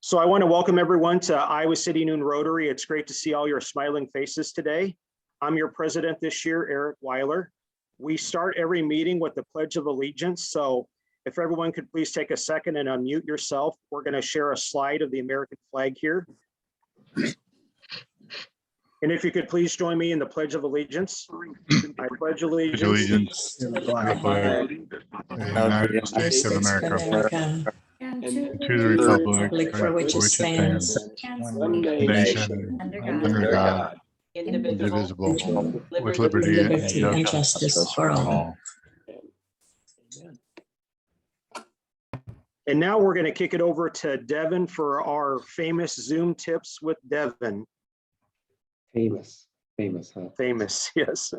So I want to welcome everyone to Iowa City Noon Rotary. It's great to see all your smiling faces today. I'm your president this year, Eric Weiler. We start every meeting with the Pledge of Allegiance. So if everyone could please take a second and unmute yourself, we're going to share a slide of the American flag here. And if you could please join me in the Pledge of Allegiance. I pledge allegiance to the flag of the United States of America and to the republic for which it stands, one nation, under God, indivisible, with liberty and justice for all. And now we're going to kick it over to Devin for our famous Zoom tips with Devin. Famous, huh? Famous, yes.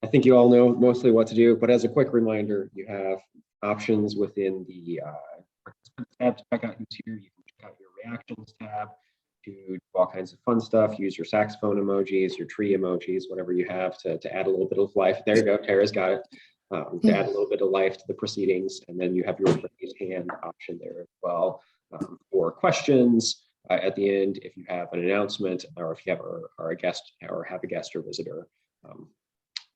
I think you all know mostly what to do, but as a quick reminder, you have options within the participants tab to check out who's here. You can check out your reactions tab to do all kinds of fun stuff. Use your saxophone emojis, your tree emojis, whatever you have to add a little bit of life. There you go, Tara's got it. To add a little bit of life to the proceedings. And then you have your raise hand option there as well for questions. At the end, if you have an announcement or if you have a guest or have a guest or visitor,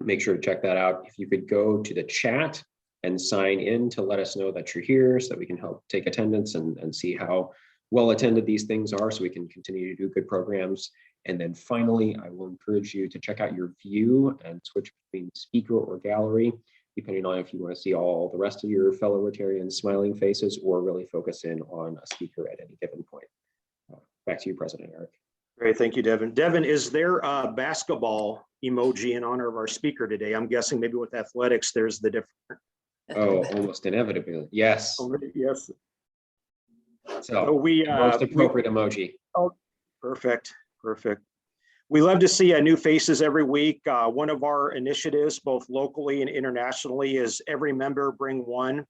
make sure to check that out. If you could go to the chat and sign in to let us know that you're here so that we can help take attendance and see how well attended these things are so we can continue to do good programs. And then finally, I will encourage you to check out your view and switch between speaker or gallery, depending on if you want to see all the rest of your fellow Rotarians smiling faces or really focus in on a speaker at any given point. Back to you, President Eric. Great, thank you, Devin. Devin, is there a basketball emoji in honor of our speaker today? I'm guessing maybe with athletics, there's the difference. Oh, almost inevitably. Yes. Yes. So we most appropriate emoji. Oh, perfect. We love to see new faces every week. One of our initiatives, both locally and internationally, is every member bring one.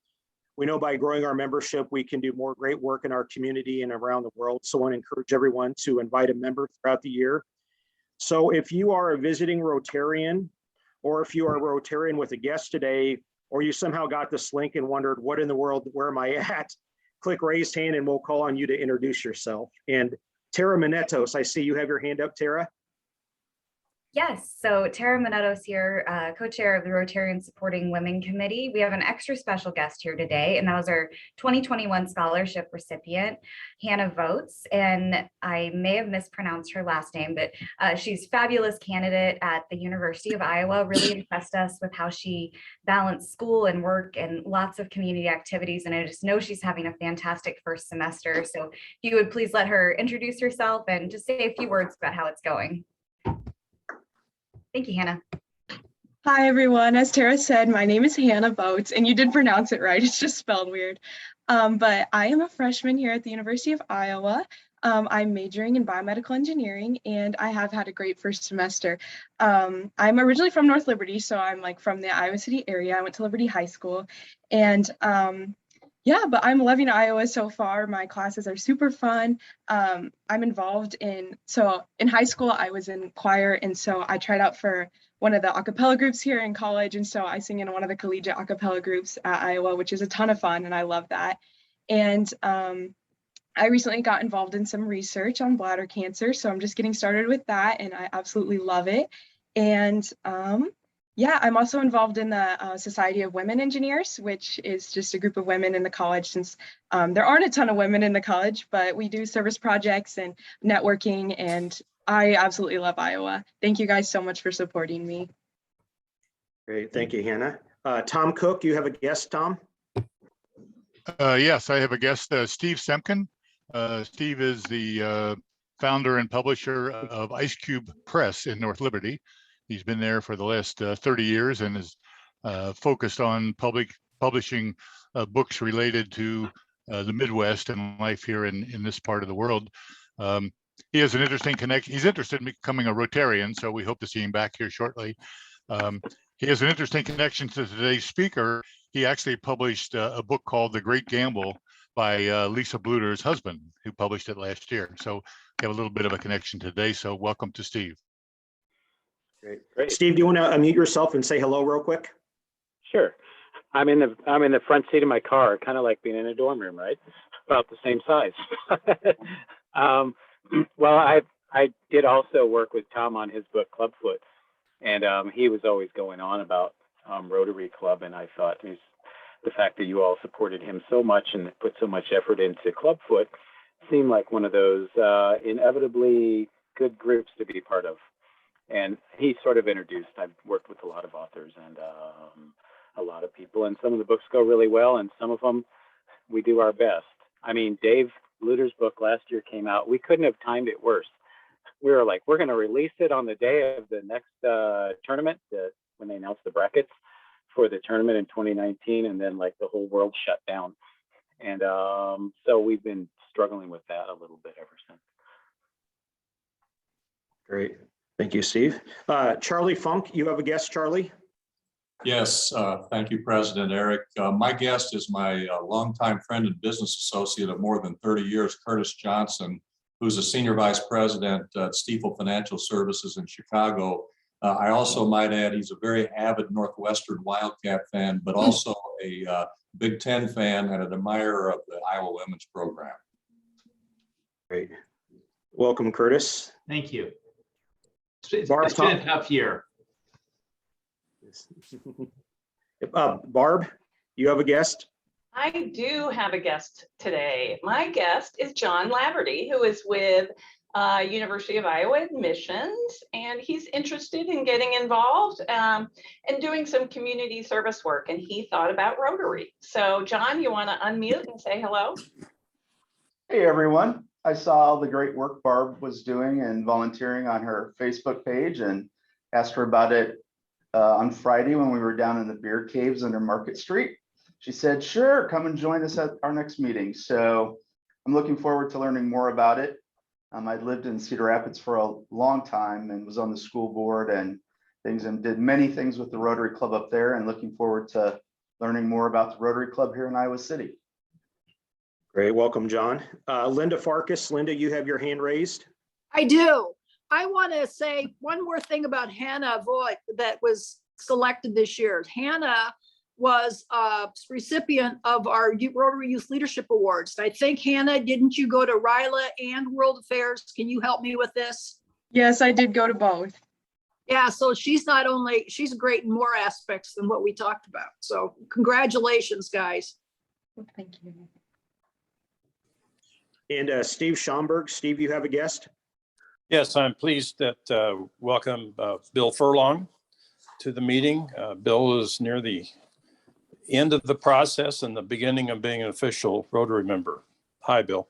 We know by growing our membership, we can do more great work in our community and around the world. So I want to encourage everyone to invite a member throughout the year. So if you are a visiting Rotarian, or if you are a Rotarian with a guest today, or you somehow got this link and wondered, what in the world, where am I at? Click raise hand and we'll call on you to introduce yourself. And Tara Minetos, I see you have your hand up, Tara. Yes, so Tara Minetos here, co-chair of the Rotarian Supporting Women Committee. We have an extra special guest here today, and that was our 2021 scholarship recipient, Hannah Votes. And I may have mispronounced her last name, but she's a fabulous candidate at the University of Iowa, really impressed us with how she balanced school and work and lots of community activities. And I just know she's having a fantastic first semester. So if you would please let her introduce herself and just say a few words about how it's going. Thank you, Hannah. Hi, everyone. As Tara said, my name is Hannah Votes, and you did pronounce it right. It's just spelled weird. But I am a freshman here at the University of Iowa. I'm majoring in biomedical engineering, and I have had a great first semester. I'm originally from North Liberty, so I'm like from the Iowa City area. I went to Liberty High School, and yeah, but I'm loving Iowa so far. My classes are super fun. I'm involved so in high school, I was in choir. And so I tried out for one of the a cappella groups here in college. And so I sing in one of the collegiate a cappella groups at Iowa, which is a ton of fun. And I love that. And I recently got involved in some research on bladder cancer. So I'm just getting started with that. And I absolutely love it. And yeah, I'm also involved in the Society of Women Engineers, which is just a group of women in the college, since there aren't a ton of women in the college, but we do service projects and networking, and I absolutely love Iowa. Thank you guys so much for supporting me. Great, thank you, Hannah. Tom Cook, you have a guest, Tom? Yes, I have a guest, Steve Semkin. Steve is the founder and publisher of Ice Cube Press in North Liberty. He's been there for the last 30 years and is focused on publishing books related to the Midwest and life here in this part of the world. He has an interesting connection. He's interested in becoming a Rotarian, so we hope to see him back here shortly. He has an interesting connection to today's speaker. He actually published a book called The Great Gamble by Lisa Bluter's husband, who published it last year. So we have a little bit of a connection today. So welcome to Steve. Great. Steve, do you want to unmute yourself and say hello real quick? Sure. I'm in the front seat of my car, kind of like being in a dorm room, right? About the same size. Well, I did also work with Tom on his book Clubfoot, and he was always going on about Rotary Club, and I thought the fact that you all supported him so much and put so much effort into Clubfoot seemed like one of those inevitably good groups to be part of. And he sort of introduced, I've worked with a lot of authors and a lot of people, and some of the books go really well, and some of them we do our best. I mean, Dave Luter's book last year came out. We couldn't have timed it worse. We were like, we're going to release it on the day of the next tournament, when they announced the brackets for the tournament in 2019, and then like the whole world shut down. And so we've been struggling with that a little bit ever since. Great. Thank you, Steve. Charlie Funk, you have a guest, Charlie? Yes, thank you, President Eric. My guest is my longtime friend and business associate of more than 30 years, Curtis Johnson, who's a senior vice president at Stifel Financial Services in Chicago. I also might add he's a very avid Northwestern Wildcat fan, but also a Big Ten fan and an admirer of the Iowa women's program. Great. Welcome, Curtis. Thank you. Barb, It's been a tough year. Barb, you have a guest? I do have a guest today. My guest is John Laverty, who is with University of Iowa Admissions, and he's interested in getting involved and doing some community service work, and he thought about Rotary. So John, you want to unmute and say hello? Hey everyone, I saw all the great work Barb was doing and volunteering on her Facebook page and asked her about it on Friday when we were down in the beer caves under Market Street. She said, sure, come and join us at our next meeting. So I'm looking forward to learning more about it. I lived in Cedar Rapids for a long time and was on the school board and things, and did many things with the Rotary Club up there, and looking forward to learning more about the Rotary Club here in Iowa City. Great, welcome, John. Linda Farkas, Linda, you have your hand raised. I do. I want to say one more thing about Hannah Voigt that was selected this year. Hannah was a recipient of our Rotary Youth Leadership Awards. I think, Hannah, didn't you go to RILA and World Affairs? Can you help me with this? Yes, I did go to both. Yeah, so she's great in more aspects than what we talked about. So congratulations, guys. Thank you. And Steve Schomburg. Steve, you have a guest? Yes, I'm pleased that welcome Bill Furlong to the meeting. Bill is near the end of the process and the beginning of being an official Rotary member. Hi, Bill.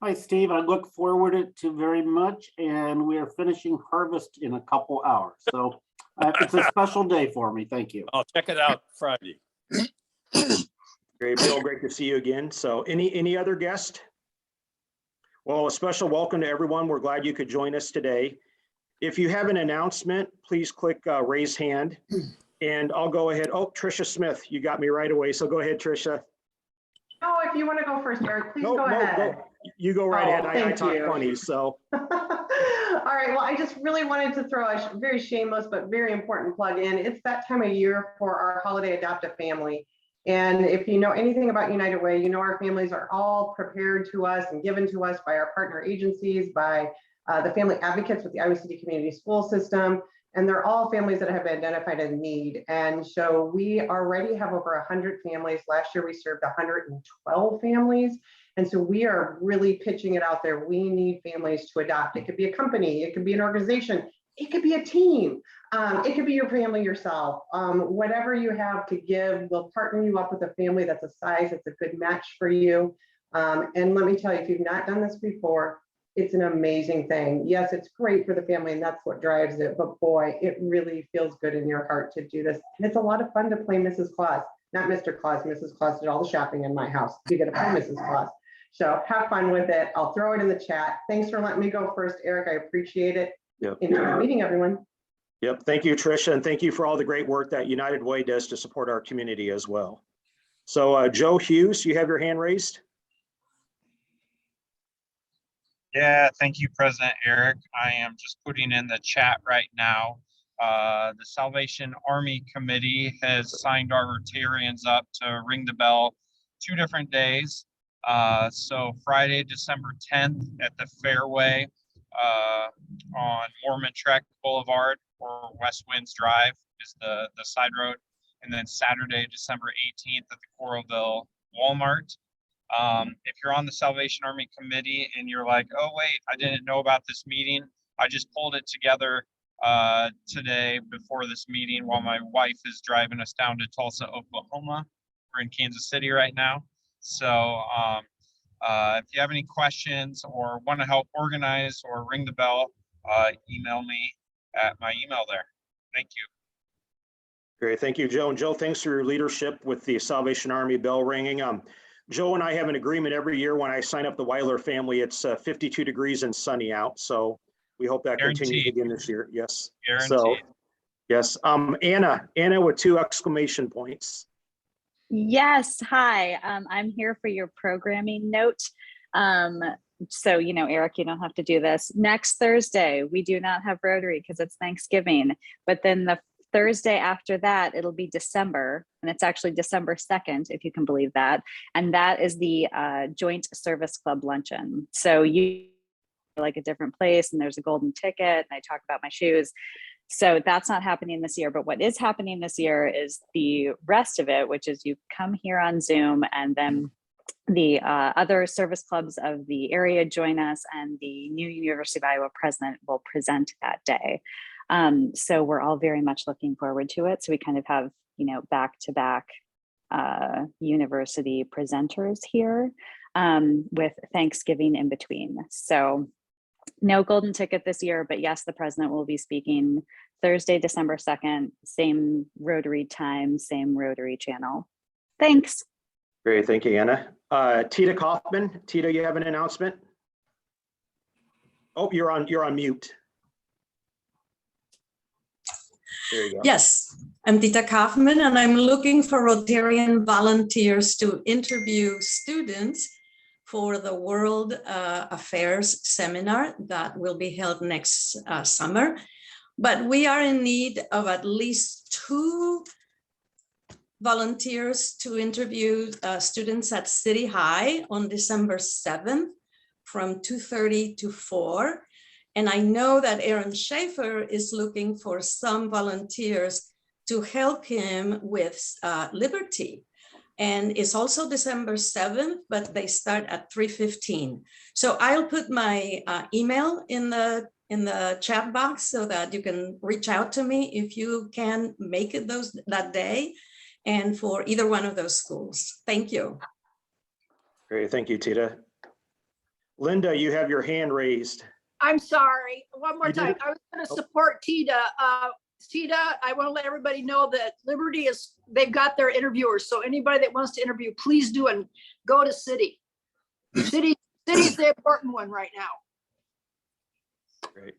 Hi, Steve. I look forward to very much, and we are finishing harvest in a couple hours. So it's a special day for me. Thank you. I'll check it out Friday. Great, Bill, great to see you again. So any other guest? Well, a special welcome to everyone. We're glad you could join us today. If you have an announcement, please click raise hand, and I'll go ahead. Oh, Tricia Smith, you got me right away. So go ahead, Tricia. Oh, if you want to go first, Eric, please go ahead. You go right ahead. I Thank talk you. funny, so. All right, well, I just really wanted to throw a very shameless but very important plug in. It's that time of year for our holiday adoptive family. And if you know anything about United Way, you know our families are all prepared to us and given to us by our partner agencies, by the family advocates with the Iowa City Community School System, and they're all families that have identified a need. And so we already have over 100 families. Last year we served 112 families. And so we are really pitching it out there. We need families to adopt. It could be a company, it could be an organization, it could be a team, it could be your family yourself. Whatever you have to give, we'll partner you up with a family that's a size, it's a good match for you. And let me tell you, if you've not done this before, it's an amazing thing. Yes, it's great for the family and that's what drives it, but boy, it really feels good in your heart to do this. And it's a lot of fun to play Mrs. Claus, not Mr. Claus. Mrs. Claus did all the shopping in my house. You get to play Mrs. Claus. So have fun with it. I'll throw it in the chat. Thanks for letting me go first, Eric. I appreciate it. Yep. Enjoy the meeting, everyone. Yep. Thank you, Tricia. And thank you for all the great work that United Way does to support our community as well. So Joe Hughes, you have your hand raised. Yeah, thank you, President Eric. I am just putting in the chat right now. The Salvation Army Committee has signed our Rotarians up to ring the bell 2 different days. So Friday, December 10th at the Fairway on Mormon Trek Boulevard, or West Winds Drive is the side road. And then Saturday, December 18th at the Coralville Walmart. If you're on the Salvation Army Committee and you're like, oh wait, I didn't know about this meeting, I just pulled it together today before this meeting while my wife is driving us down to Tulsa, Oklahoma. We're in Kansas City right now. So if you have any questions or want to help organize or ring the bell, email me at my email there. Thank you. Great, thank you, Joe. And Joe, thanks for your leadership with the Salvation Army bell ringing. Joe and I have an agreement every year when I sign up the Weiler family, it's 52 degrees and sunny out. So we hope that continues again this year. Yes. Guaranteed. So, yes. Anna with 2 exclamation points. Yes, hi. I'm here for your programming note. So, you know, Eric, you don't have to do this. Next Thursday, we do not have Rotary because it's Thanksgiving, but then the Thursday after that, it'll be December, and it's actually December 2nd, if you can believe that. And that is the Joint Service Club Luncheon. So you like a different place and there's a golden ticket and I talk about my shoes. So that's not happening this year, but what is happening this year is the rest of it, which is you come here on Zoom and then the other service clubs of the area join us and the new University of Iowa president will present that day. So we're all very much looking forward to it. So we kind of have, you know, back-to-back university presenters here with Thanksgiving in between. So no golden ticket this year, but yes, the president will be speaking Thursday, December 2nd, same Rotary time, same Rotary channel. Thanks. Great, thank you, Anna. Tita Kaufman. Tita, you have an announcement? Oh, you're on mute. There you go. Yes, I'm Tita Kaufman, and I'm looking for Rotarian volunteers to interview students for the World Affairs Seminar that will be held next summer. But we are in need of at least 2 volunteers to interview students at City High on December 7th from 2:30 to 4. And I know that Aaron Schaefer is looking for some volunteers to help him with Liberty. And it's also December 7th, but they start at 3:15. So I'll put my email in the chat box so that you can reach out to me if you can make it that day and for either one of those schools. Thank you. Great, thank you, Tita. Linda, you have your hand raised. I'm sorry, one more time. I was going to support Tita. Tita, I want to let everybody know that Liberty they've got their interviewers. So anybody that wants to interview, please do and go to City. City's the important one right now. Great.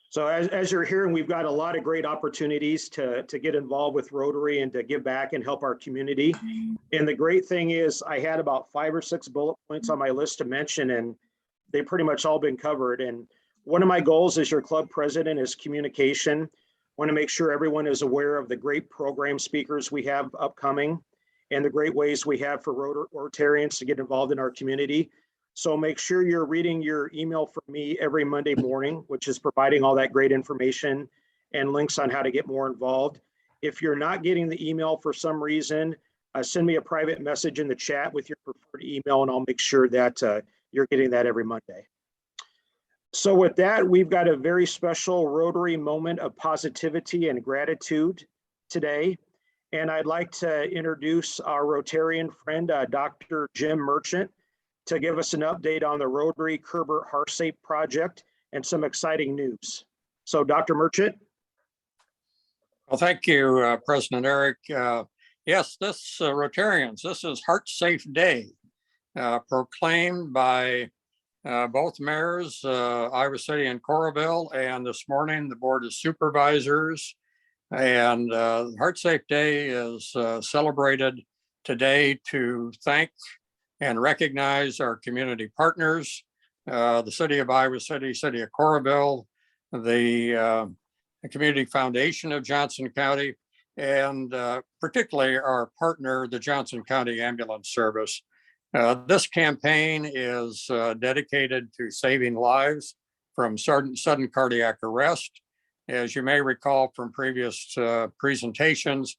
So as you're hearing, we've got a lot of great opportunities to get involved with Rotary and to give back and help our community. And the great thing is I had about 5 or 6 bullet points on my list to mention, and they've pretty much all been covered. And one of my goals as your club president is communication. I want to make sure everyone is aware of the great program speakers we have upcoming and the great ways we have for Rotarians to get involved in our community. So make sure you're reading your email from me every Monday morning, which is providing all that great information and links on how to get more involved. If you're not getting the email for some reason, send me a private message in the chat with your preferred email and I'll make sure that you're getting that every Monday. So with that, we've got a very special Rotary moment of positivity and gratitude today. And I'd like to introduce our Rotarian friend, Dr. Jim Merchant, to give us an update on the Rotary Kerber HeartSafe project and some exciting news. So Dr. Merchant. Well, thank you, President Eric. Yes, this Rotarians, this is HeartSafe Day, proclaimed by both mayors, Iowa City and Coralville, and this morning the Board of Supervisors. And HeartSafe Day is celebrated today to thank and recognize our community partners, the City of Iowa City, City of Coralville, the Community Foundation of Johnson County, and particularly our partner, the Johnson County Ambulance Service. This campaign is dedicated to saving lives from sudden cardiac arrest. As you may recall from previous presentations,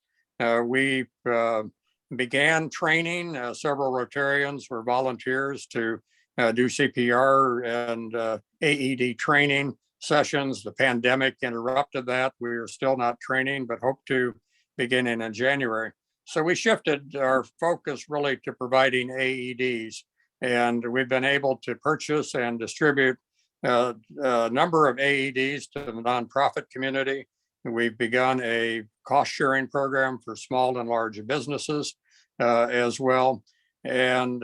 we began training. Several Rotarians were volunteers to do CPR and AED training sessions. The pandemic interrupted that. We are still not training, but hope to beginning in January. So we shifted our focus really to providing AEDs, and we've been able to purchase and distribute a number of AEDs to the nonprofit community. We've begun a cost sharing program for small and large businesses as well. And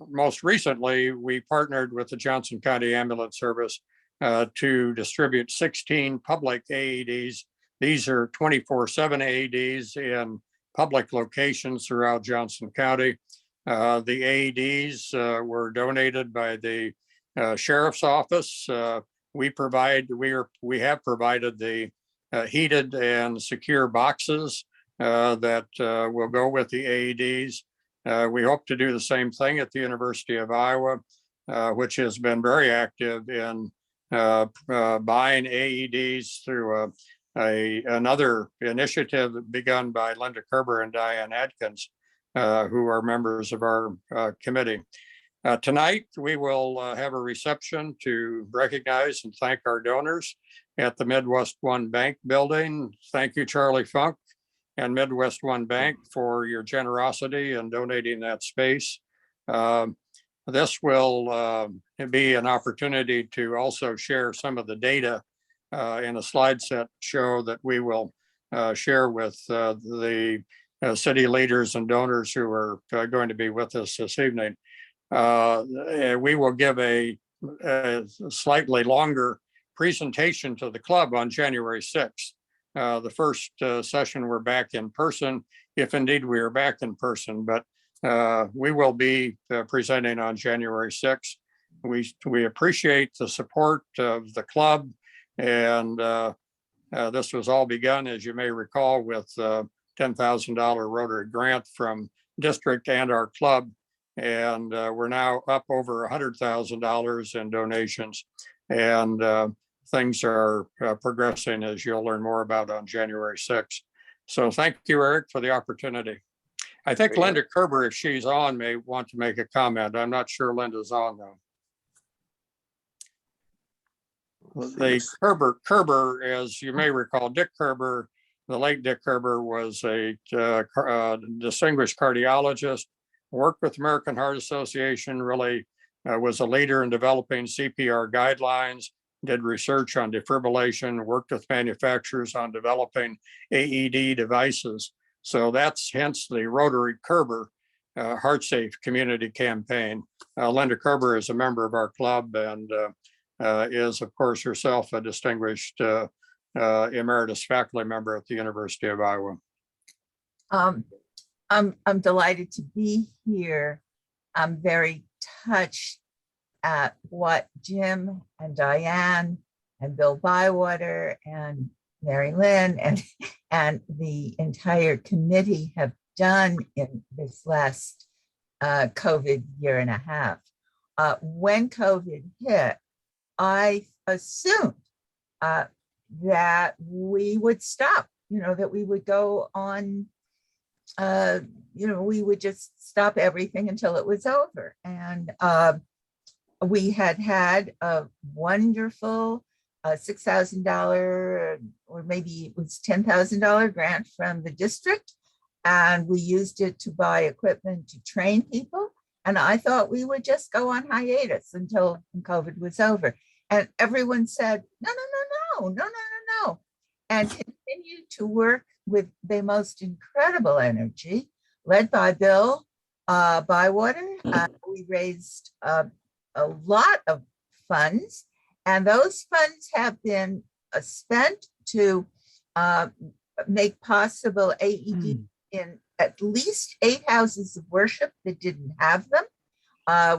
most recently, we partnered with the Johnson County Ambulance Service to distribute 16 public AEDs. These are 24/7 AEDs in public locations throughout Johnson County. The AEDs were donated by the Sheriff's Office. We have provided the heated and secure boxes that will go with the AEDs. We hope to do the same thing at the University of Iowa, which has been very active in buying AEDs through another initiative begun by Linda Kerber and Diane Adkins, who are members of our committee. Tonight, we will have a reception to recognize and thank our donors at the Midwest One Bank building. Thank you, Charlie Funk and Midwest One Bank, for your generosity in donating that space. This will be an opportunity to also share some of the data in a slide set show that we will share with the city leaders and donors who are going to be with us this evening. We will give a slightly longer presentation to the club on January 6th. The first session, we're back in person, if indeed we are back in person, but we will be presenting on January 6th. We appreciate the support of the club, and this was all begun, as you may recall, with $10,000 Rotary grant from district and our club. And we're now up over $100,000 in donations, and things are progressing, as you'll learn more about on January 6th. So thank you, Eric, for the opportunity. I think Linda Kerber, if she's on, may want to make a comment. I'm not sure Linda's on though. The Kerber, as you may recall, Dick Kerber, the late Dick Kerber, was a distinguished cardiologist, worked with American Heart Association, really was a leader in developing CPR guidelines, did research on defibrillation, worked with manufacturers on developing AED devices. So that's hence the Rotary Kerber HeartSafe community campaign. Linda Kerber is a member of our club and is, of course, herself a distinguished emeritus faculty member at the University of Iowa. I'm delighted to be here. I'm very touched at what Jim and Diane and Bill Bywater and Mary Lynn and the entire committee have done in this last COVID year and a half. When COVID hit, I assumed that we would stop, that we would go on, we would just stop everything until it was over. And we had a wonderful $6,000 or maybe it was $10,000 grant from the district. And we used it to buy equipment to train people. And I thought we would just go on hiatus until COVID was over. And everyone said, no, and continued to work with the most incredible energy, led by Bill Bywater. We raised a lot of funds, and those funds have been spent to make possible AED in at least 8 houses of worship that didn't have them,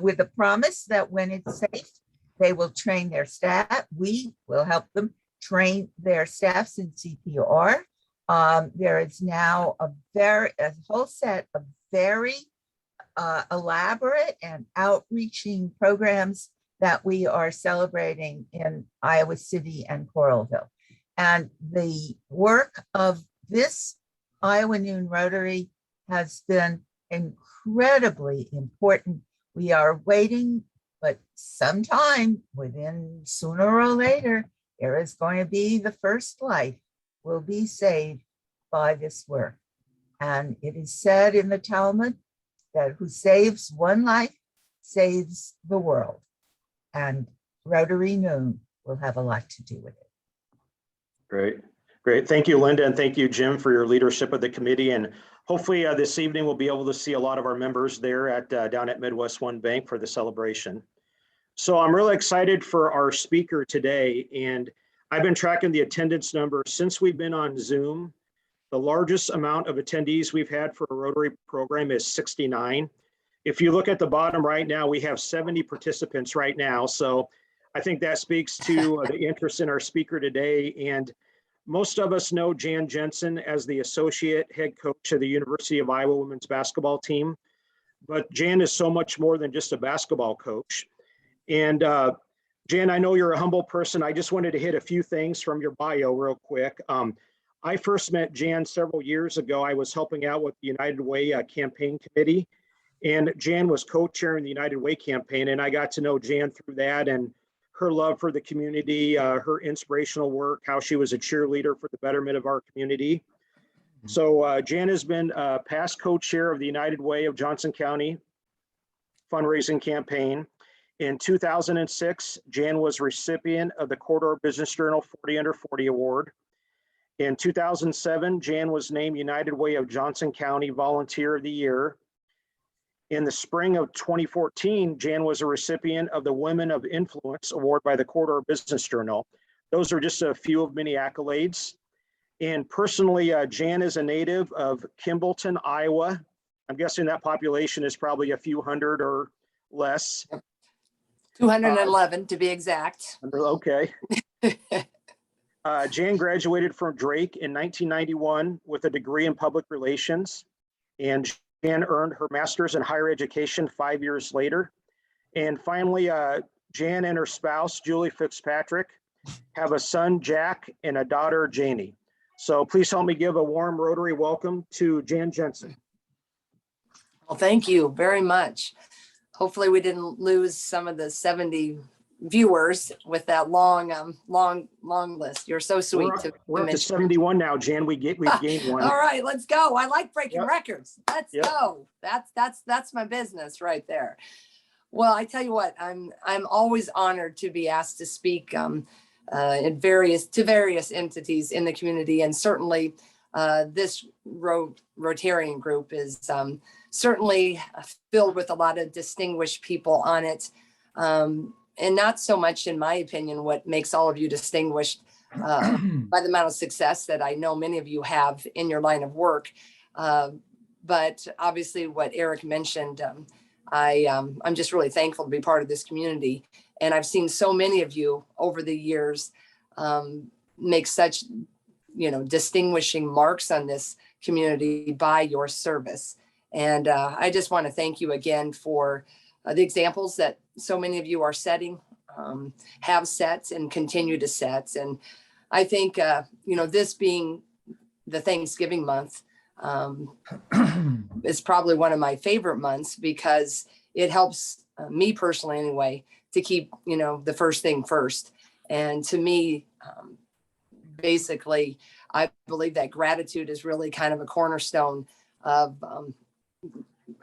with a promise that when it's safe, they will train their staff. We will help them train their staffs in CPR. There is now a whole set of very elaborate and outreaching programs that we are celebrating in Iowa City and Coralville. And the work of this Iowa Noon Rotary has been incredibly important. We are waiting, but sometime within sooner or later, there is going to be the first life will be saved by this work. And it is said in the Talmud that who saves one life saves the world. And Rotary Noon will have a lot to do with it. Great, great. Thank you, Linda, and thank you, Jim, for your leadership of the committee. And hopefully this evening we'll be able to see a lot of our members there at down at Midwest One Bank for the celebration. So I'm really excited for our speaker today, and I've been tracking the attendance number since we've been on Zoom. The largest amount of attendees we've had for a Rotary program is 69. If you look at the bottom right now, we have 70 participants right now. So I think that speaks to the interest in our speaker today. And most of us know Jan Jensen as the associate head coach of the University of Iowa women's basketball team. But Jan is so much more than just a basketball coach. And Jan, I know you're a humble person. I just wanted to hit a few things from your bio real quick. I first met Jan several years ago. I was helping out with the United Way campaign committee, and Jan was co-chairing the United Way campaign, and I got to know Jan through that and her love for the community, her inspirational work, how she was a cheerleader for the betterment of our community. So Jan has been past co-chair of the United Way of Johnson County fundraising campaign. In 2006, Jan was recipient of the Corridor Business Journal 40 Under 40 Award. In 2007, Jan was named United Way of Johnson County Volunteer of the Year. In the spring of 2014, Jan was a recipient of the Women of Influence Award by the Corridor Business Journal. Those are just a few of many accolades. And personally, Jan is a native of Kimballton, Iowa. I'm guessing that population is probably a few hundred or less. 211 to be exact. Okay. Jan graduated from Drake in 1991 with a degree in public relations, and Jan earned her master's in higher education 5 years later. And finally, Jan and her spouse, Julie Fitzpatrick, have a son, Jack, and a daughter, Janie. So please help me give a warm Rotary welcome to Jan Jensen. Well, thank you very much. Hopefully we didn't lose some of the 70 viewers with that long list. You're so sweet. We're up to 71 now, Jan. We've gained one. All right, let's go. I like breaking records. Let's go. That's my business right there. Well, I tell you what, I'm always honored to be asked to speak at various entities in the community, and certainly this Rotarian group is certainly filled with a lot of distinguished people on it. And not so much, in my opinion, what makes all of you distinguished by the amount of success that I know many of you have in your line of work. But obviously what Eric mentioned, I'm just really thankful to be part of this community. And I've seen so many of you over the years make such, distinguishing marks on this community by your service. And I just want to thank you again for the examples that so many of you are setting, have set, and continue to set. And I think, this being the Thanksgiving month is probably one of my favorite months, because it helps me personally anyway to keep, the first thing first. And to me, basically, I believe that gratitude is really kind of a cornerstone of,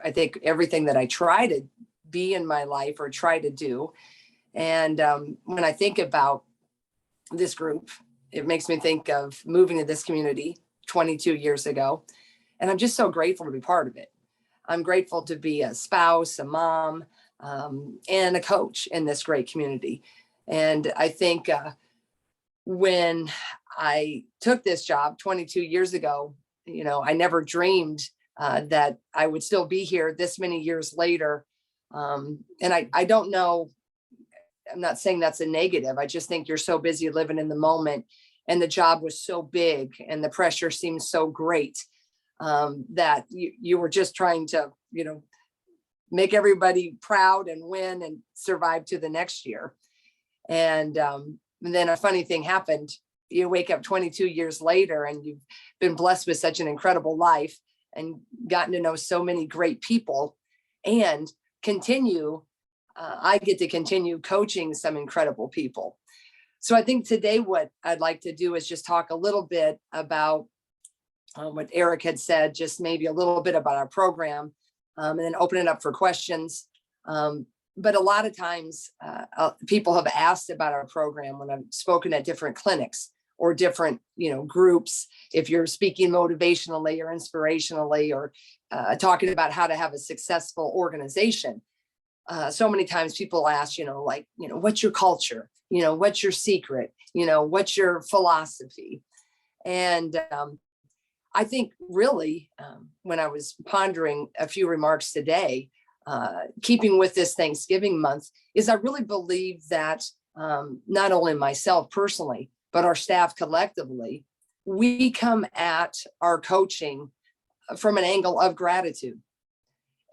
I think, everything that I try to be in my life or try to do. And when I think about this group, it makes me think of moving to this community 22 years ago. And I'm just so grateful to be part of it. I'm grateful to be a spouse, a mom, and a coach in this great community. And I think when I took this job 22 years ago, I never dreamed that I would still be here this many years later. And I don't know, I'm not saying that's a negative. I just think you're so busy living in the moment, and the job was so big and the pressure seemed so great, that you were just trying to, make everybody proud and win and survive to the next year. And then a funny thing happened. You wake up 22 years later and you've been blessed with such an incredible life and gotten to know so many great people, and I get to continue coaching some incredible people. So I think today what I'd like to do is just talk a little bit about what Eric had said, just maybe a little bit about our program, and then open it up for questions. But a lot of times people have asked about our program when I've spoken at different clinics or different, groups. If you're speaking motivationally or inspirationally, or talking about how to have a successful organization. So many times people ask, what's your culture? What's your secret? What's your philosophy? And I think really, when I was pondering a few remarks today, keeping with this Thanksgiving month, is I really believe that not only myself personally, but our staff collectively, we come at our coaching from an angle of gratitude.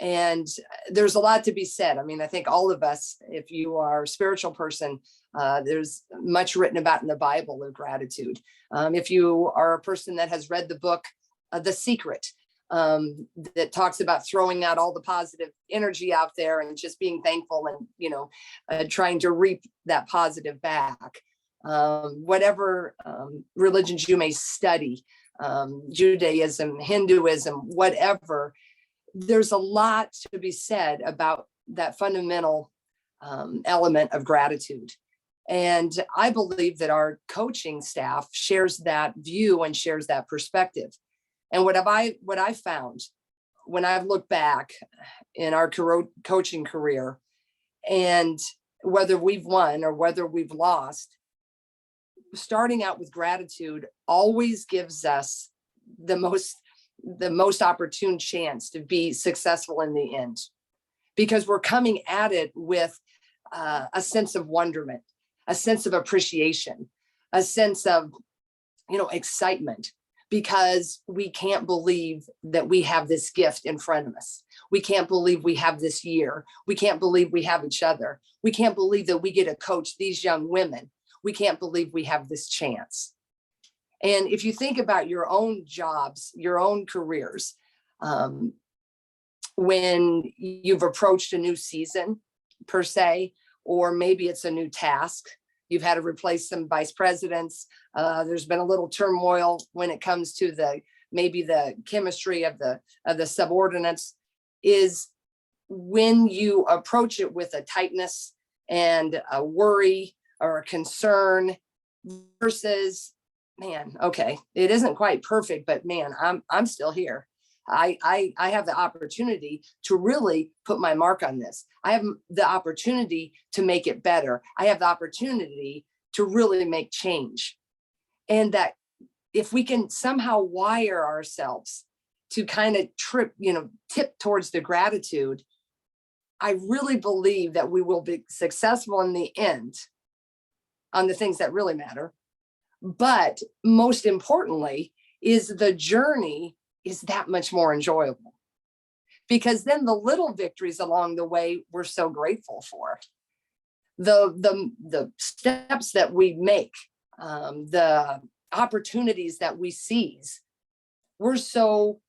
And there's a lot to be said. I mean, I think all of us, if you are a spiritual person, there's much written about in the Bible of gratitude. If you are a person that has read the book, The Secret, that talks about throwing out all the positive energy out there and just being thankful and, trying to reap that positive back. Whatever religions you may study, Judaism, Hinduism, whatever, there's a lot to be said about that fundamental element of gratitude. And I believe that our coaching staff shares that view and shares that perspective. And what I found when I've looked back in our coaching career, and whether we've won or whether we've lost, starting out with gratitude always gives us the most opportune chance to be successful in the end, because we're coming at it with a sense of wonderment, a sense of appreciation, a sense of, excitement, because we can't believe that we have this gift in front of us. We can't believe we have this year. We can't believe we have each other. We can't believe that we get to coach these young women. We can't believe we have this chance. And if you think about your own jobs, your own careers, when you've approached a new season per se, or maybe it's a new task, you've had to replace some vice presidents. There's been a little turmoil when it comes to maybe the chemistry of the subordinates, is when you approach it with a tightness and a worry or a concern versus, man, okay, it isn't quite perfect, but man, I'm still here. I have the opportunity to really put my mark on this. I have the opportunity to make it better. I have the opportunity to really make change. And that if we can somehow wire ourselves to kind of tip towards the gratitude, I really believe that we will be successful in the end on the things that really matter. But most importantly is the journey is that much more enjoyable, because then the little victories along the way we're so grateful for. The steps that we make, the opportunities that we seize, we're so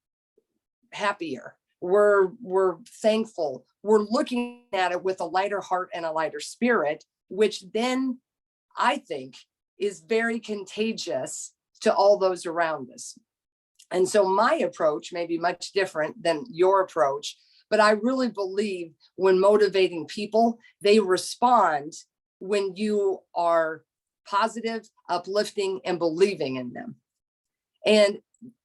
happier. We're thankful. We're looking at it with a lighter heart and a lighter spirit, which then I think is very contagious to all those around us. And so my approach may be much different than your approach, but I really believe when motivating people, they respond when you are positive, uplifting, and believing in them. And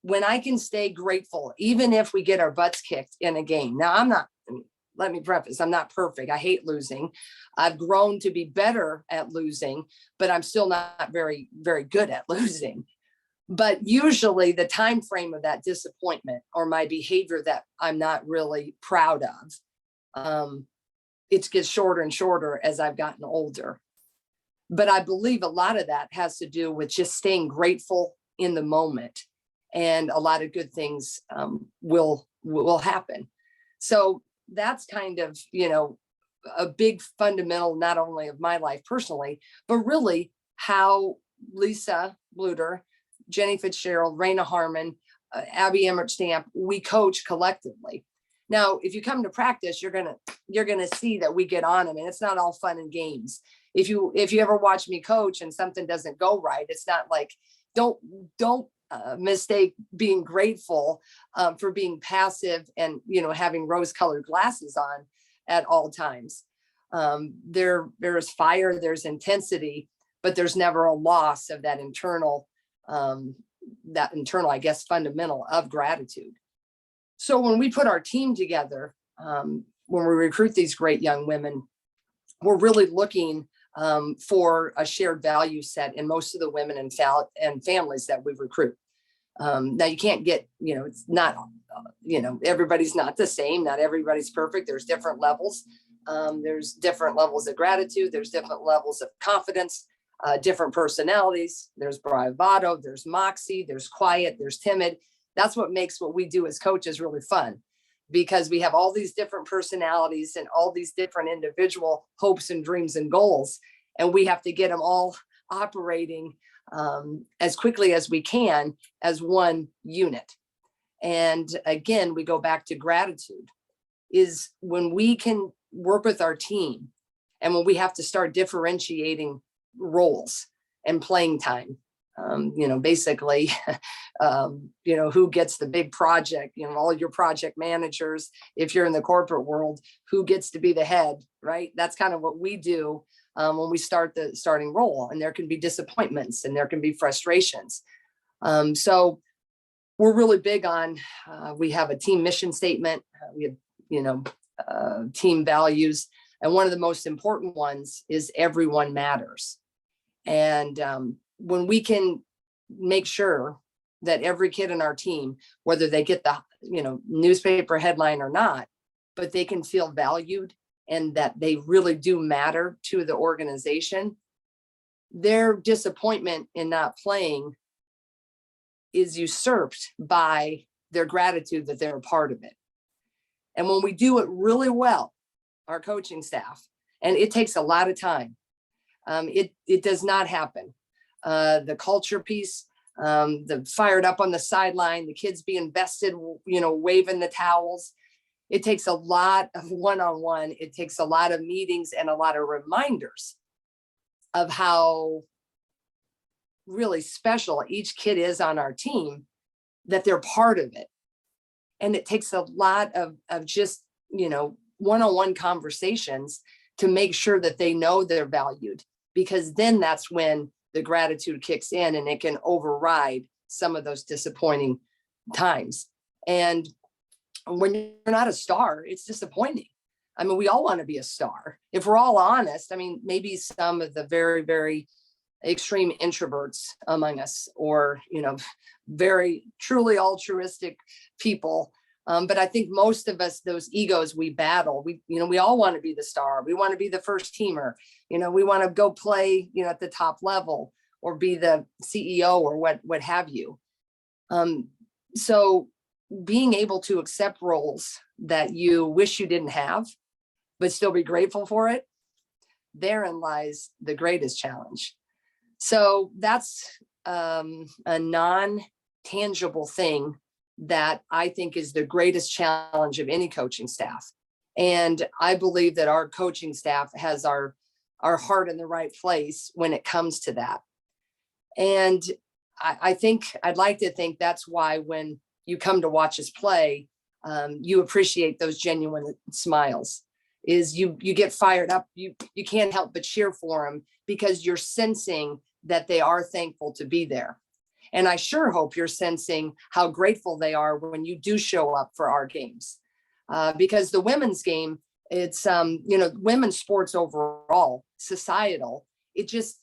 when I can stay grateful, even if we get our butts kicked in a game. Now, let me preface, I'm not perfect. I hate losing. I've grown to be better at losing, but I'm still not very, very good at losing. But usually the time frame of that disappointment or my behavior that I'm not really proud of, it gets shorter and shorter as I've gotten older. But I believe a lot of that has to do with just staying grateful in the moment, and a lot of good things will happen. So that's kind of, you know, a big fundamental, not only of my life personally, but really how Lisa Bluter, Jenny Fitzgerald, Raina Harmon, Abby Emmert Stamp, we coach collectively. Now, if you come to practice, you're gonna see that we get on them, and it's not all fun and games. If you ever watch me coach and something doesn't go right, it's not like, don't mistake being grateful for being passive and, you know, having rose-colored glasses on at all times. There is fire, there's intensity, but there's never a loss of that internal, I guess, fundamental of gratitude. So when we put our team together, when we recruit these great young women, we're really looking for a shared value set in most of the women and families that we recruit. Now you can't get, you know, it's not, you know, everybody's not the same. Not everybody's perfect. There's different levels. There's different levels of gratitude. There's different levels of confidence, different personalities. There's bravado, there's moxie, there's quiet, there's timid. That's what makes what we do as coaches really fun, because we have all these different personalities and all these different individual hopes and dreams and goals. And we have to get them all operating as quickly as we can as one unit. And again, we go back to gratitude is when we can work with our team and when we have to start differentiating roles and playing time. You know, basically, you know, who gets the big project, you know, all your project managers, if you're in the corporate world, who gets to be the head, right? That's kind of what we do when we start the starting role, and there can be disappointments and there can be frustrations. So we're really big on, we have a team mission statement, we have, you know, team values. And one of the most important ones is everyone matters. And when we can make sure that every kid in our team, whether they get the, you know, newspaper headline or not, but they can feel valued and that they really do matter to the organization, their disappointment in not playing is usurped by their gratitude that they're a part of it. And when we do it really well, our coaching staff, and it takes a lot of time, it does not happen. The culture piece, the fired up on the sideline, the kids being vested, you know, waving the towels. It takes a lot of one-on-one. It takes a lot of meetings and a lot of reminders of how really special each kid is on our team, that they're part of it. And it takes a lot of just, you know, one-on-one conversations to make sure that they know they're valued, because then that's when the gratitude kicks in and it can override some of those disappointing times. And when you're not a star, it's disappointing. I mean, we all want to be a star. If we're all honest, I mean, maybe some of the very, very extreme introverts among us, or, you know, very truly altruistic people. But I think most of us, those egos we battle, we all want to be the star. We want to be the first teamer. You know, we want to go play, you know, at the top level or be the CEO or what have you. So being able to accept roles that you wish you didn't have, but still be grateful for it, therein lies the greatest challenge. So that's a non-tangible thing that I think is the greatest challenge of any coaching staff. And I believe that our coaching staff has our heart in the right place when it comes to that. And I'd like to think that's why when you come to watch us play, you appreciate those genuine smiles. Is you get fired up, you can't help but cheer for them because you're sensing that they are thankful to be there. And I sure hope you're sensing how grateful they are when you do show up for our games. Because the women's game, it's, you know, women's sports overall, societal, it just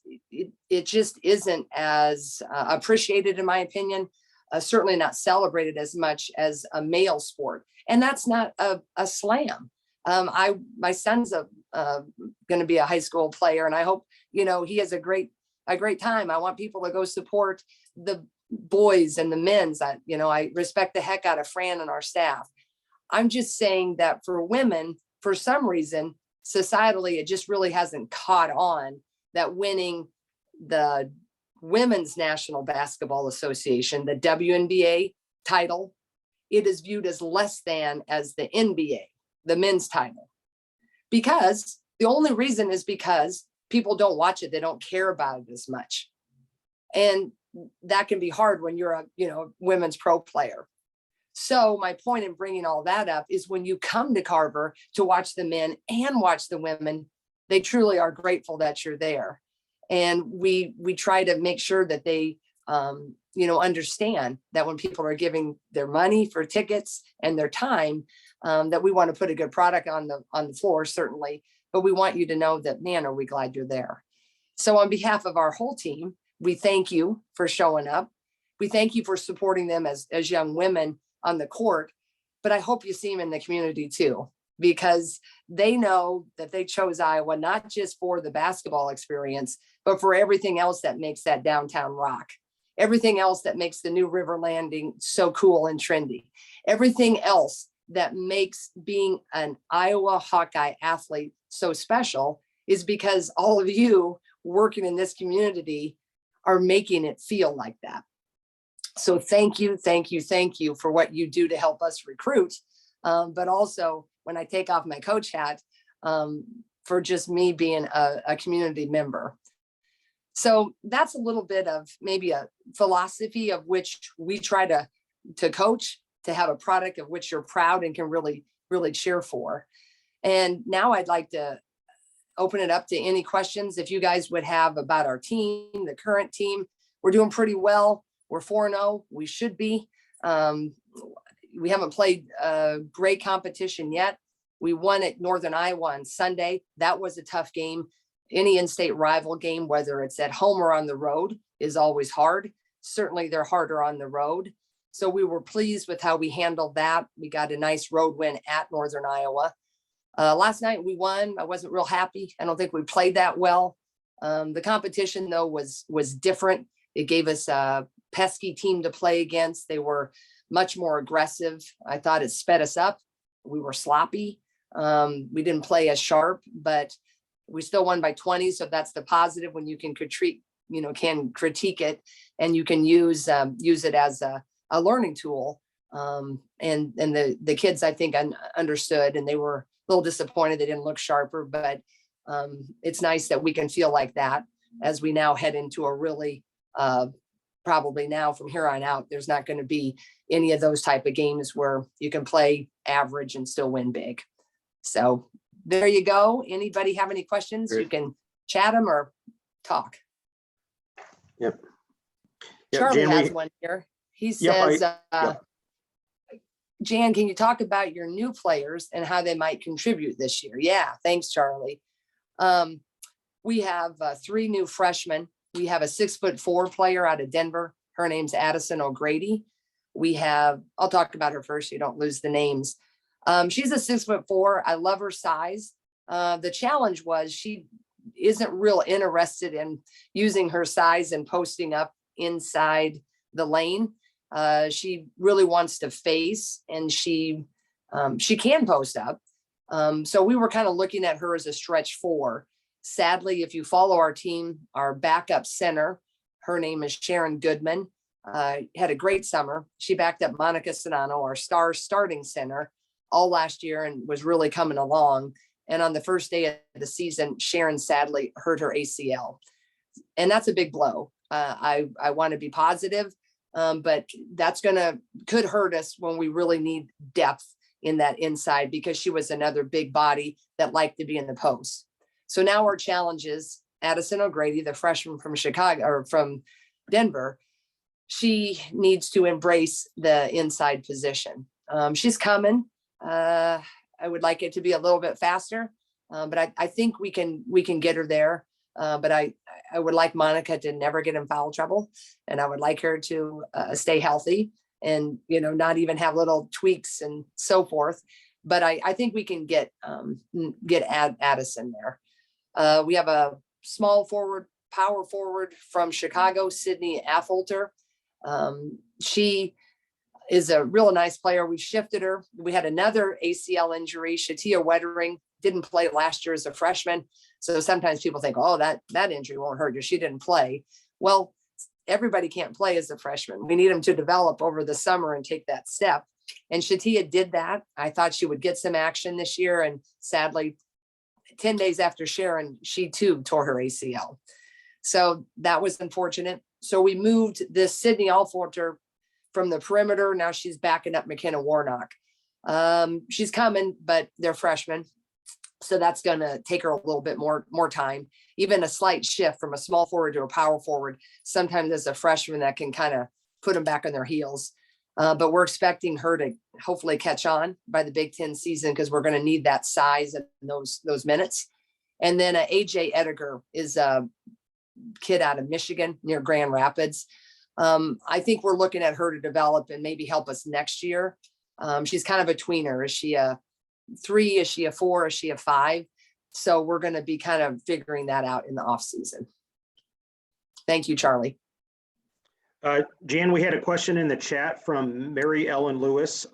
isn't as appreciated, in my opinion, certainly not celebrated as much as a male sport. And that's not a slam. My son's a going to be a high school player. And I hope, you know, he has a great time. I want people to go support the boys and the men's. You know, I respect the heck out of Fran and our staff. I'm just saying that for women, for some reason, societally, it just really hasn't caught on that winning the Women's National Basketball Association, the WNBA title, it is viewed as less than as the NBA, the men's title. Because the only reason is because people don't watch it. They don't care about it as much. And that can be hard when you're a, you know, women's pro player. So my point in bringing all that up is when you come to Carver to watch the men and watch the women, they truly are grateful that you're there. And we try to make sure that they, you know, understand that when people are giving their money for tickets and their time, that we want to put a good product on the floor, certainly, but we want you to know that, man, are we glad you're there. So on behalf of our whole team, we thank you for showing up. We thank you for supporting them as young women on the court, but I hope you see them in the community too, because they know that they chose Iowa, not just for the basketball experience, but for everything else that makes that downtown rock. Everything else that makes the new river landing so cool and trendy. Everything else that makes being an Iowa Hawkeye athlete so special is because all of you working in this community are making it feel like that. So thank you, thank you, thank you for what you do to help us recruit. But also when I take off my coach hat, for just me being a community member. So that's a little bit of maybe a philosophy of which we try to coach, to have a product of which you're proud and can really, really cheer for. And now I'd like to open it up to any questions if you guys would have about our team, the current team. We're doing pretty well. We're 4-0. We should be. We haven't played great competition yet. We won at Northern Iowa on Sunday. That was a tough game. Any in-state rival game, whether it's at home or on the road, is always hard. Certainly they're harder on the road. So we were pleased with how we handled that. We got a nice road win at Northern Iowa. Last night we won. I wasn't real happy. I don't think we played that well. The competition though was different. It gave us a pesky team to play against. They were much more aggressive. I thought it sped us up. We were sloppy. We didn't play as sharp, but we still won by 20. So that's the positive when you can critique it and you can use it as a learning tool. And the kids, I think, understood, and they were a little disappointed they didn't look sharper, but it's nice that we can feel like that as we now head into a really, probably now from here on out, there's not going to be any of those type of games where you can play average and still win big. So there you go. Anybody have any questions? You can chat them or talk. Yep. Charlie Jan, has one here. He says, Jan, can you talk about your new players and how they might contribute this year? Yeah, thanks, Charlie. We have 3 new freshmen. We have a 6'4" player out of Denver. Her name's Addison O'Grady. We have, I'll talk about her first so you don't lose the names. She's a 6'4". I love her size. The challenge was she isn't real interested in using her size and posting up inside the lane. She really wants to face, and she can post up. So we were kind of looking at her as a stretch 4. Sadly, if you follow our team, our backup center, her name is Sharon Goodman, had a great summer. She backed up Monica Sedano, our star starting center, all last year and was really coming along. And on the first day of the season, Sharon sadly hurt her ACL. And that's a big blow. I want to be positive, but that's could hurt us when we really need depth in that inside, because she was another big body that liked to be in the post. So now our challenge is Addison O'Grady, the freshman from Chicago or from Denver. She needs to embrace the inside position. She's coming. I would like it to be a little bit faster, but I think we can get her there. But I would like Monica to never get in foul trouble, and I would like her to stay healthy and not even have little tweaks and so forth. but I think we can get Addison there. We have a small forward, power forward from Chicago, Sydney Affolter. She is a real nice player. We shifted her. We had another ACL injury. Shatia Wettering didn't play last year as a freshman. So sometimes people think, oh, that injury won't hurt you. She didn't play. Well, everybody can't play as a freshman. We need them to develop over the summer and take that step. And Shatia did that. I thought she would get some action this year. And sadly, 10 days after Sharon, she too tore her ACL. So that was unfortunate. So we moved this Sydney Affolter from the perimeter. Now she's backing up McKenna Warnock. She's coming, but they're freshmen. So that's going to take her a little bit more time. Even a slight shift from a small forward to a power forward, sometimes as a freshman, that can kind of put them back on their heels. But we're expecting her to hopefully catch on by the Big Ten season, because we're going to need that size and those minutes. And then AJ Ediger is a kid out of Michigan near Grand Rapids. I think we're looking at her to develop and maybe help us next year. She's kind of a tweener. Is she a 3? Is she a 4? Is she a 5? So we're going to be kind of figuring that out in the off season. Thank you, Charlie. Jan, we had a question in the chat from Mary Ellen Lewis.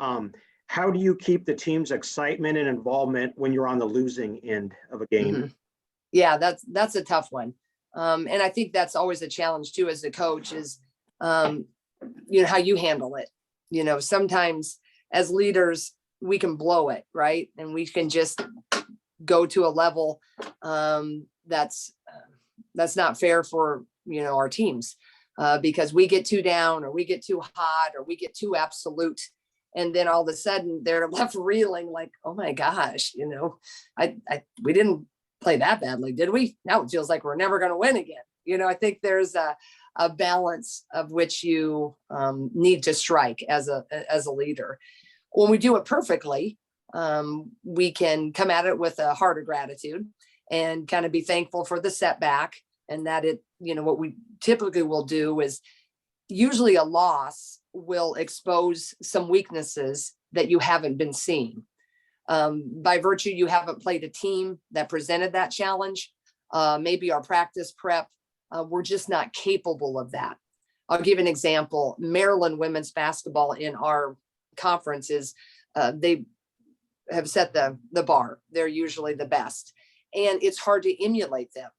How do you keep the team's excitement and involvement when you're on the losing end of a game? Mm-hmm. Yeah, that's a tough one. And I think that's always a challenge too, as a coach, is, how you handle it. Sometimes as leaders, we can blow it, right? And we can just go to a level that's not fair for, our teams, because we get too down, or we get too hot, or we get too absolute. And then all of a sudden they're left reeling like, oh my gosh, we didn't play that badly, did we? Now it feels like we're never going to win again. I think there's a balance of which you need to strike as a leader. When we do it perfectly, we can come at it with a heart of gratitude and kind of be thankful for the setback, and that what we typically will do is, usually a loss will expose some weaknesses that you haven't been seeing. By virtue, you haven't played a team that presented that challenge. Maybe our practice prep, we're just not capable of that. I'll give an example. Maryland women's basketball in our conferences, they have set the bar. They're usually the best, and it's hard to emulate them.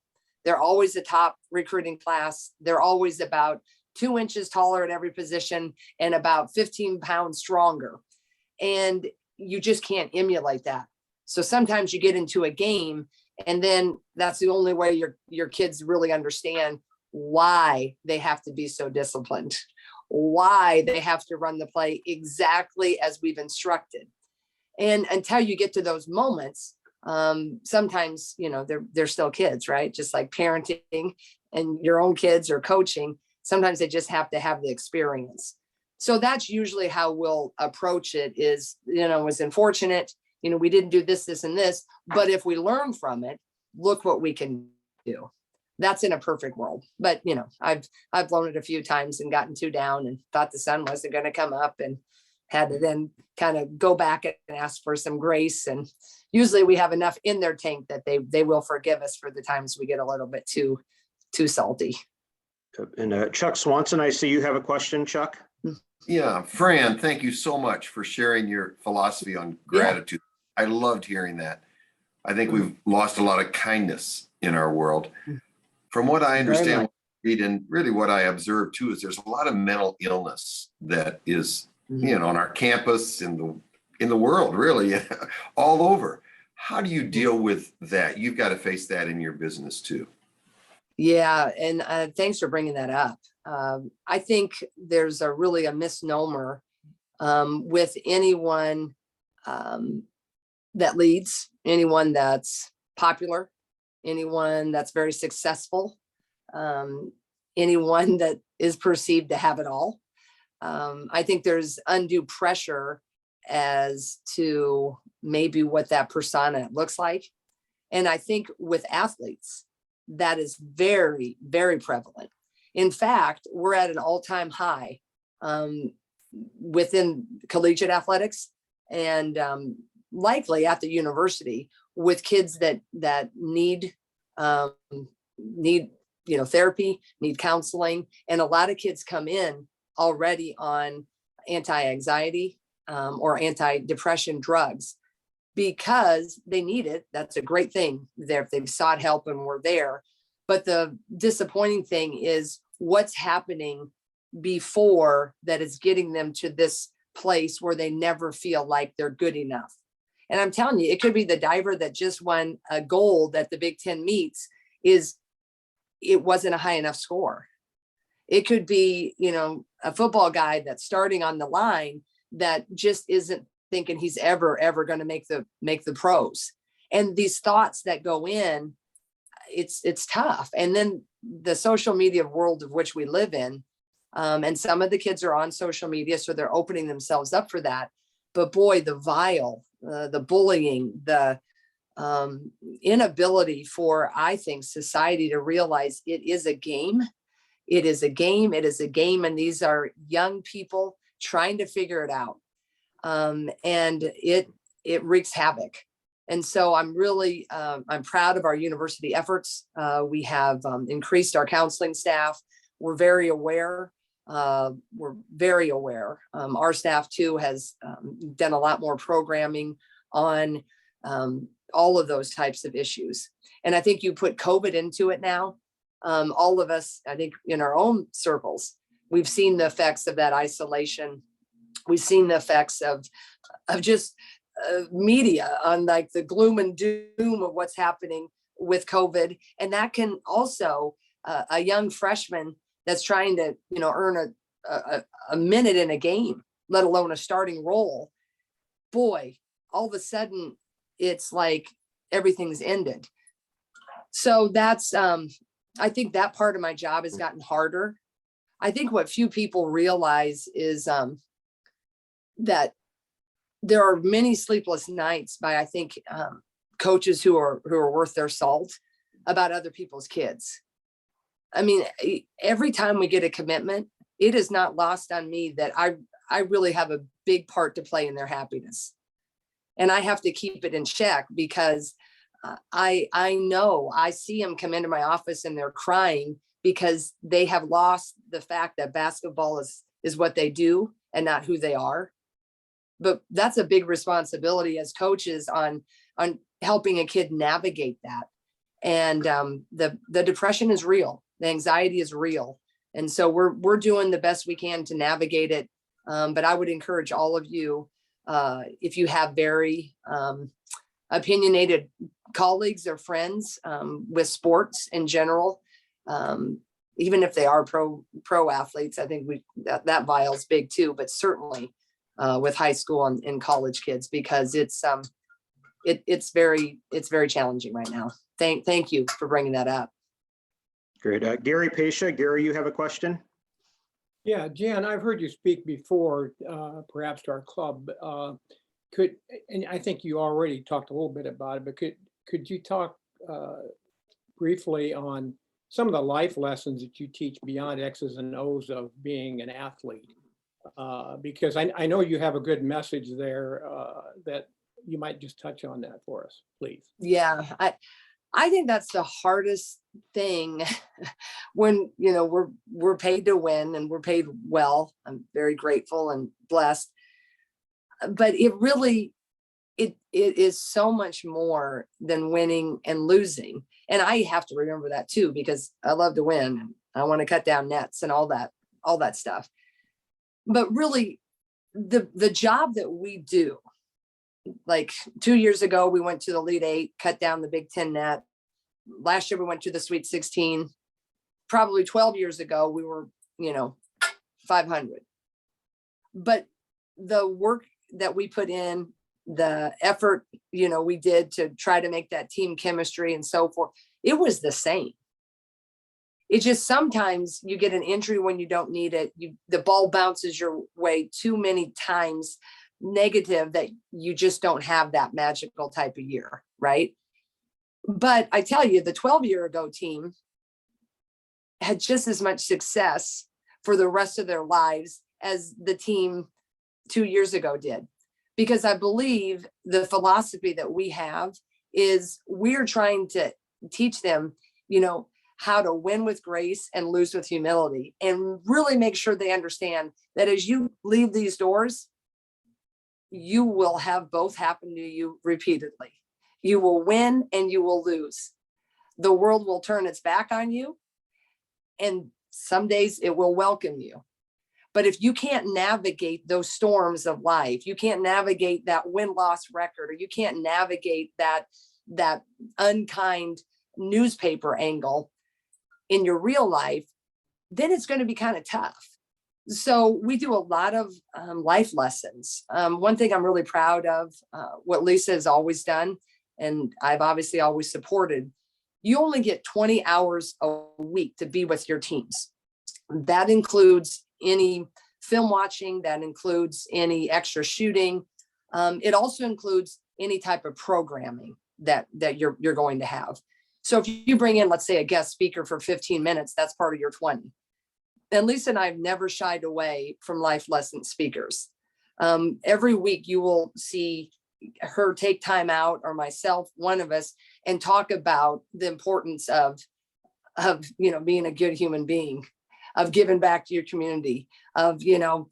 They're always a top recruiting class. They're always about 2 inches taller at every position and about 15 pounds stronger. And you just can't emulate that. So sometimes you get into a game, and then that's the only way your kids really understand why they have to be so disciplined, why they have to run the play exactly as we've instructed. And until you get to those moments, sometimes, they're still kids, right? Just like parenting and your own kids or coaching, sometimes they just have to have the experience. So that's usually how we'll approach it is, it was unfortunate, we didn't do this, this, and this, but if we learn from it, look what we can do. That's in a perfect world. But, I've blown it a few times and gotten too down and thought the sun wasn't going to come up, and had to then kind of go back and ask for some grace. And usually we have enough in their tank that they will forgive us for the times we get a little bit too salty. And Chuck Swanson, I see you have a question, Chuck. Yeah, Fran, thank you so much for sharing your philosophy on gratitude. Yeah. I loved hearing that. I think we've lost a lot of kindness in our world. From what I understand, and really what I observe too, is there's a lot of mental illness that is, on our campus, in the world, really, all over. How do you deal with that? You've got to face that in your business too. Yeah, and thanks for bringing that up. I think there's really a misnomer with anyone that leads, anyone that's popular, anyone that's very successful, anyone that is perceived to have it all. I think there's undue pressure as to maybe what that persona looks like. And I think with athletes, that is very, very prevalent. In fact, we're at an all-time high within collegiate athletics. And likely at the university with kids that need therapy, need counseling, and a lot of kids come in already on anti-anxiety or anti-depression drugs because they need it. That's a great thing there if they've sought help and we're there. But the disappointing thing is what's happening before that is getting them to this place where they never feel like they're good enough. And I'm telling you, it could be the diver that just won a gold at the Big Ten meets it wasn't a high enough score. It could be, a football guy that's starting on the line that just isn't thinking he's ever going to make the pros. And these thoughts that go in, it's tough. And then the social media world of which we live in, and some of the kids are on social media, so they're opening themselves up for that. But boy, the vile, the bullying, the inability for, I think, society to realize it is a game. It is a game. It is a game. And these are young people trying to figure it out. And it wreaks havoc. And so I'm really, I'm proud of our university efforts. We have increased our counseling staff. We're very aware. Our staff too has done a lot more programming on all of those types of issues. And I think you put COVID into it now. All of us, I think in our own circles, we've seen the effects of that isolation. We've seen the effects of just media on like the gloom and doom of what's happening with COVID. And that can also, a young freshman that's trying to, earn a minute in a game, let alone a starting role. Boy, all of a sudden it's like everything's ended. So that's, I think that part of my job has gotten harder. I think what few people realize is that there are many sleepless nights by, I think, coaches who are worth their salt about other people's kids. I mean, every time we get a commitment, it is not lost on me that I really have a big part to play in their happiness. And I have to keep it in check because I know I see them come into my office and they're crying because they have lost the fact that basketball is what they do and not who they are. But that's a big responsibility as coaches on helping a kid navigate that. And the depression is real. The anxiety is real. And so we're doing the best we can to navigate it. But I would encourage all of you, if you have very opinionated colleagues or friends with sports in general, even if they are pro athletes, I think that vial's big too, but certainly with high school and college kids, because it's very challenging right now. Thank you for bringing that up. Great. Gary Pasha. Gary, you have a question? Yeah, Jan, I've heard you speak before, perhaps to our club. And I think you already talked a little bit about it, but could you talk briefly on some of the life lessons that you teach beyond X's and O's of being an athlete? Because I know you have a good message there that you might just touch on that for us, please. Yeah, I think that's the hardest thing when, we're paid to win and we're paid well. I'm very grateful and blessed, but it is so much more than winning and losing. And I have to remember that too, because I love to win and I want to cut down nets and all that stuff. But really the job that we do, like 2 years ago, we went to the Elite Eight, cut down the Big Ten net. Last year, we went to the Sweet 16. Probably 12 years ago, we were, 500. But the work that we put in, the effort, we did to try to make that team chemistry and so forth, it was the same. It just sometimes you get an injury when you don't need it. The ball bounces your way too many times negative that you just don't have that magical type of year, right? But I tell you, the 12-year-ago team had just as much success for the rest of their lives as the team 2 years ago did, because I believe the philosophy that we have is we're trying to teach them, you know, how to win with grace and lose with humility, and really make sure they understand that as you leave these doors, you will have both happen to you repeatedly. You will win and you will lose. The world will turn its back on you, and some days it will welcome you. But if you can't navigate those storms of life, you can't navigate that win-loss record, or you can't navigate that unkind newspaper angle in your real life, then it's going to be kind of tough. So we do a lot of life lessons. One thing I'm really proud of, what Lisa has always done, and I've obviously always supported, you only get 20 hours a week to be with your teams. That includes any film watching, that includes any extra shooting. It also includes any type of programming that you're going to have. So if you bring in, let's say, a guest speaker for 15 minutes, that's part of your 20. And Lisa and I have never shied away from life lesson speakers. Every week you will see her take time out, or myself, one of us, and talk about the importance of you know, being a good human being, of giving back to your community, of you know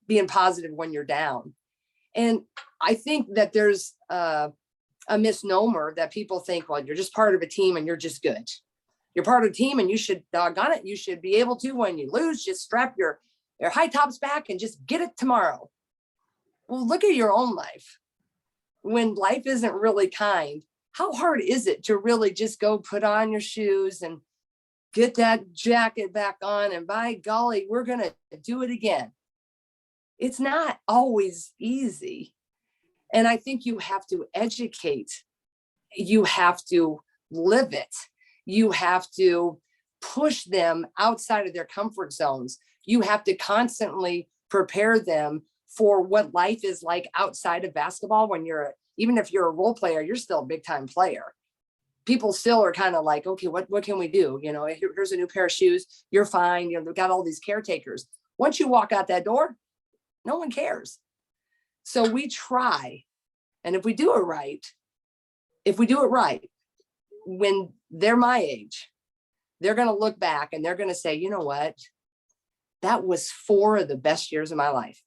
being positive when you're down. And I think that there's a misnomer that people think, well, you're just part of a team and you're just good. You're part of a team and you should, doggone it, you should be able to, when you lose, just strap your high tops back and just get it tomorrow. Well, look at your own life. When life isn't really kind, how hard is it to really just go put on your shoes and get that jacket back on, and by golly, we're going to do it again? It's not always easy. And I think you have to educate. You have to live it. You have to push them outside of their comfort zones. You have to constantly prepare them for what life is like outside of basketball. When even if you're a role player, you're still a big time player. People still are kind of like, okay, what can we do? You know, here's a new pair of shoes. You're fine. You know, they've got all these caretakers. Once you walk out that door, no one cares. So we try. And if we do it right, when they're my age, they're going to look back and they're going to say, you know what? That was 4 of the best years of my life.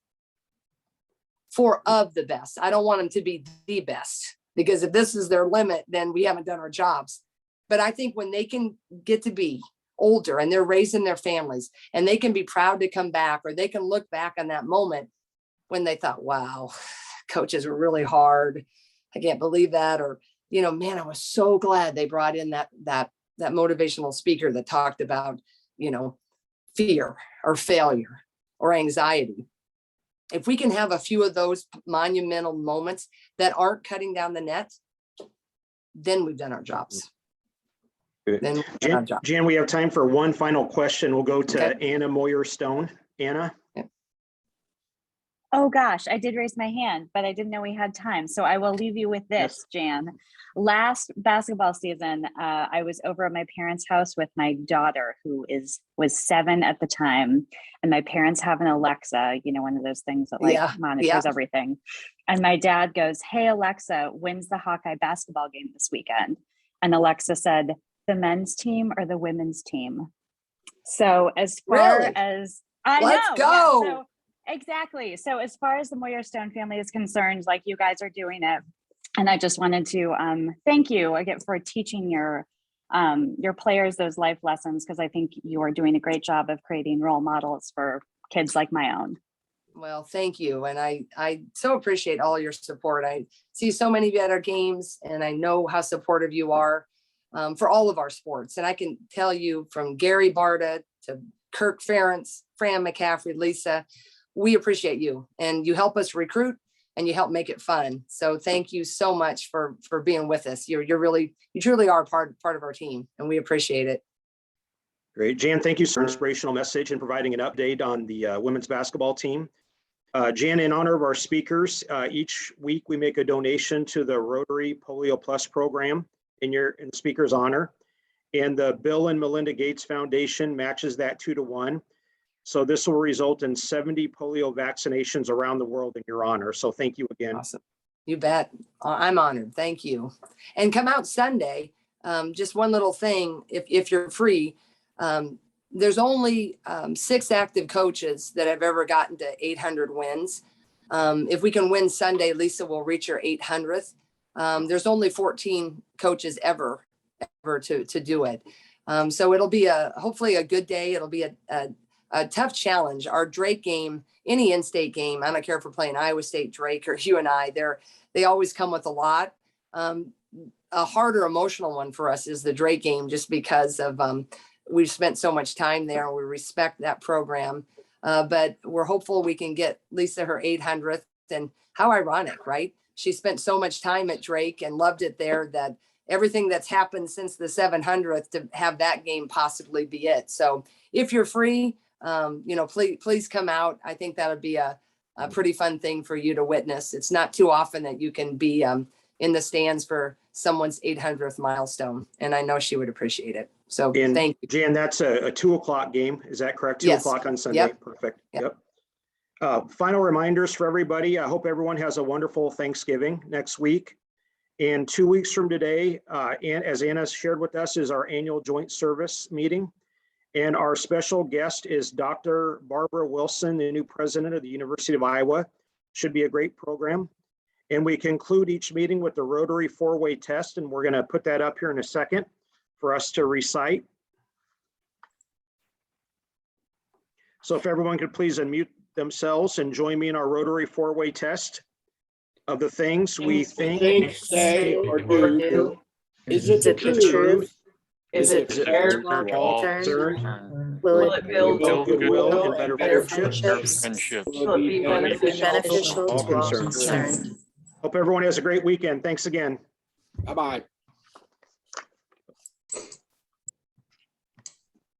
4 of the best. I don't want them to be the best, because if this is their limit, then we haven't done our jobs. But I think when they can get to be older and they're raising their families, and they can be proud to come back, or they can look back on that moment when they thought, wow, coaches were really hard. I can't believe that. Or, you know, man, I was so glad they brought in that motivational speaker that talked about, you know, fear or failure or anxiety. If we can have a few of those monumental moments that aren't cutting down the net, then we've done our jobs. Good. Jan, we have time for one final question. We'll go to Anna Moyer-Stone. Anna? Oh gosh, I did raise my hand, but I didn't know we had time. So I will leave you with this, Jan. Last basketball season, I was over at my parents' house with my daughter, who was 7 at the time. And my parents have an Alexa, you know, one of those things that monitors everything. And my dad goes, "Hey, Alexa, when's the Hawkeye basketball game this weekend?" And Alexa said, "The men's team or the women's team?" So as far as Let's go. So, exactly. So as far as the Moyer-Stone family is concerned, like, you guys are doing it. And I just wanted to thank you again for teaching your players those life lessons, because I think you are doing a great job of creating role models for kids like my own. Well, thank you. And I so appreciate all your support. I see so many of you at our games, and I know how supportive you are for all of our sports. And I can tell you, from Gary Barta to Kirk Ferentz, Fran McCaffrey, Lisa, we appreciate you, and you help us recruit and you help make it fun. So thank you so much for being with us. You truly are part of our team, and we appreciate it. Great. Jan, thank you for an inspirational message and providing an update on the women's basketball team. Jan, in honor of our speakers, each week we make a donation to the Rotary Polio Plus program in the speaker's honor. And the Bill and Melinda Gates Foundation matches that 2-to-1. So this will result in 70 polio vaccinations around the world in your honor. So thank you again. Awesome. You bet. I'm honored. Thank you. And come out Sunday. Just one little thing, if you're free, there's only 6 active coaches that have ever gotten to 800 wins. If we can win Sunday, Lisa will reach her 800th. There's only 14 coaches ever to do it. So it'll be hopefully a good day. It'll be a tough challenge. Our Drake game, any in-state game, I don't care if we're playing Iowa State, Drake, or UNI, they always come with a lot. A harder emotional one for us is the Drake game, just because of we've spent so much time there and we respect that program. But we're hopeful we can get Lisa her 800th. And how ironic, right? She spent so much time at Drake and loved it there that everything that's happened since the 700th to have that game possibly be it. So if you're free, please come out. I think that would be a pretty fun thing for you to witness. It's not too often that you can be in the stands for someone's 800th milestone. And I know she would appreciate it. So thank you. Jan, that's a 2 o'clock game. Is that correct? 2 Yes. o'clock on Sunday. Yep. Perfect. Yep. Final reminders for everybody. I hope everyone has a wonderful Thanksgiving next week. And 2 weeks from today, and as Anna shared with us, is our annual joint service meeting. And our special guest is Dr. Barbara Wilson, the new president of the University of Iowa. Should be a great program. And we conclude each meeting with the Rotary 4-way test, and we're going to put that up here in a second for us to recite. So if everyone could please unmute themselves and join me in our Rotary 4-way test of the things we think, say, or do. Is it the truth? Is it fair to all concerned? Will it build goodwill and better friendships? friendships? Will it be beneficial to all concerned? Hope everyone has a great weekend. Thanks again. Bye-bye.